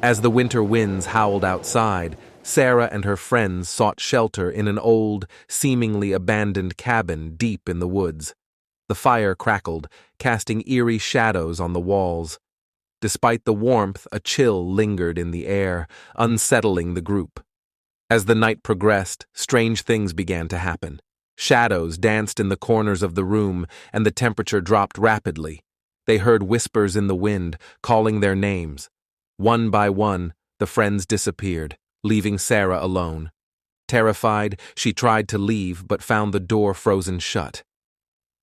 As the winter winds howled outside, Sarah and her friends sought shelter in an old, seemingly abandoned cabin deep in the woods. The fire crackled, casting eerie shadows on the walls. Despite the warmth, a chill lingered in the air, unsettling the group. As the night progressed, strange things began to happen. Shadows danced in the corners of the room, and the temperature dropped rapidly. They heard whispers in the wind, calling their names. One by one, the friends disappeared, leaving Sarah alone. Terrified, she tried to leave but found the door frozen shut.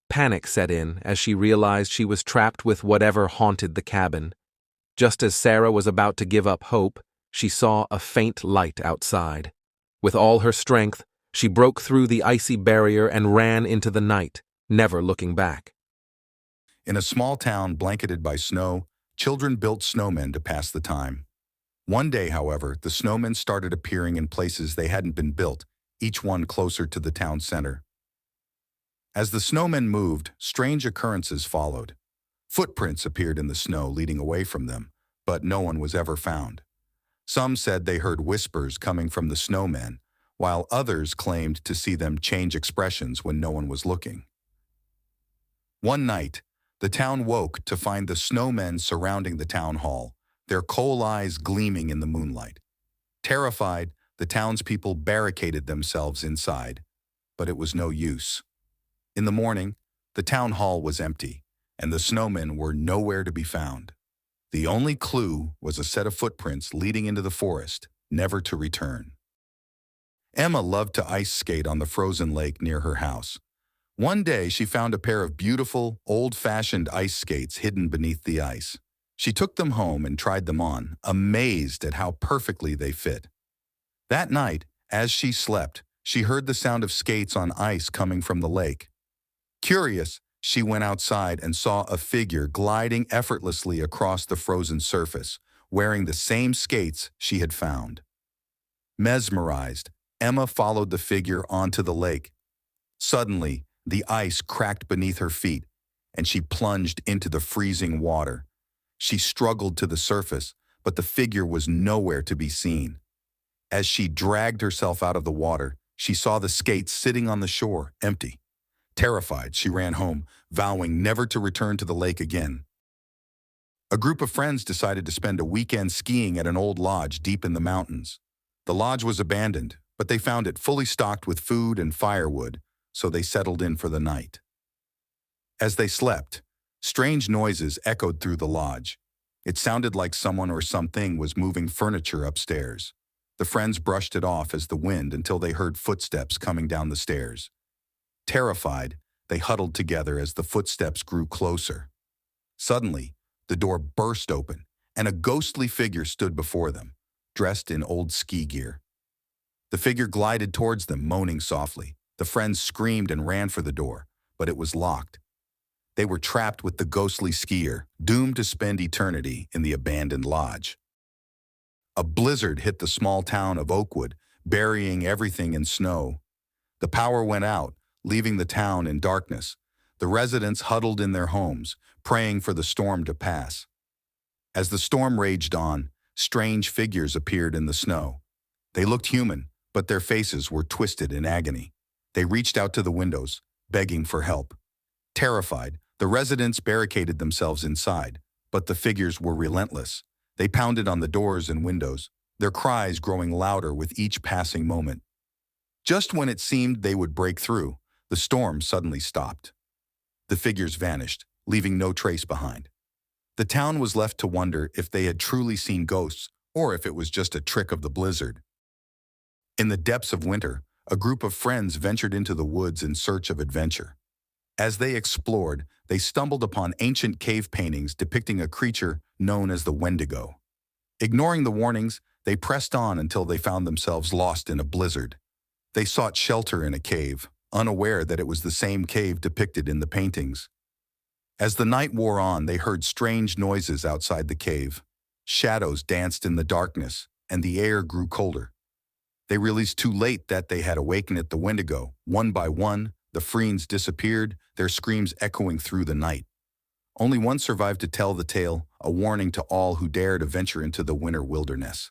Panic set in as she realized she was trapped with whatever haunted the cabin. Just as Sarah was about to give up hope, she saw a faint light outside. With all her strength, she broke through the icy barrier and ran into the night, never looking back. In a small town blanketed by snow, children built snowmen to pass the time. One day, however, the snowmen started appearing in places they hadn't been built, each one closer to the town center. As the snowmen moved, strange occurrences followed. Footprints appeared in the snow leading away from them, but no one was ever found. Some said they heard whispers coming from the snowmen, while others claimed to see them change expressions when no one was looking. One night, the town woke to find the snowmen surrounding the town hall, their coal eyes gleaming in the moonlight. Terrified, the townspeople barricaded themselves inside, but it was no use. In the morning, the town hall was empty, and the snowmen were nowhere to be found. The only clue was a set of footprints leading into the forest, never to return. Emma loved to ice skate on the frozen lake near her house. One day, she found a pair of beautiful, old-fashioned ice skates hidden beneath the ice. She took them home and tried them on, amazed at how perfectly they fit. That night, as she slept, she heard the sound of skates on ice coming from the lake. Curious, she went outside and saw a figure gliding effortlessly across the frozen surface, wearing the same skates she had found. Mesmerized, Emma followed the figure onto the lake. Suddenly, the ice cracked beneath her feet, and she plunged into the freezing water. She struggled to the surface, but the figure was nowhere to be seen. As she dragged herself out of the water, she saw the skates sitting on the shore, empty. Terrified, she ran home, vowing never to return to the lake again. A group of friends decided to spend a weekend skiing at an old lodge deep in the mountains. The lodge was abandoned, but they found it fully stocked with food and firewood, so they settled in for the night. As they slept, strange noises echoed through the lodge. It sounded like someone or something was moving furniture upstairs. The friends brushed it off as the wind until they heard footsteps coming down the stairs. Terrified, they huddled together as the footsteps grew closer. Suddenly, the door burst open, and a ghostly figure stood before them, dressed in old ski gear. The figure glided towards them, moaning softly. The friends screamed and ran for the door, but it was locked. They were trapped with the ghostly skier, doomed to spend eternity in the abandoned lodge. A blizzard hit the small town of Oakwood, burying everything in snow. The power went out, leaving the town in darkness. The residents huddled in their homes, praying for the storm to pass. As the storm raged on, strange figures appeared in the snow. They looked human, but their faces were twisted in agony. They reached out to the windows, begging for help. Terrified, the residents barricaded themselves inside, but the figures were relentless. They pounded on the doors and windows, their cries growing louder with each passing moment. Just when it seemed they would break through, the storm suddenly stopped. The figures vanished, leaving no trace behind. The town was left to wonder if they had truly seen ghosts or if it was just a trick of the blizzard. In the depths of winter, a group of friends ventured into the woods in search of adventure. As they explored, they stumbled upon ancient cave paintings depicting a creature known as the Wendigo. Ignoring the warnings, they pressed on until they found themselves lost in a blizzard. They sought shelter in a cave, unaware that it was the same cave depicted in the paintings. As the night wore on, they heard strange noises outside the cave. Shadows danced in the darkness, and the air grew colder. They realized too late that they had awakened at the Wendigo. One by one, the friends disappeared, their screams echoing through the night. Only one survived to tell the tale, a warning to all who dare to venture into the winter wilderness.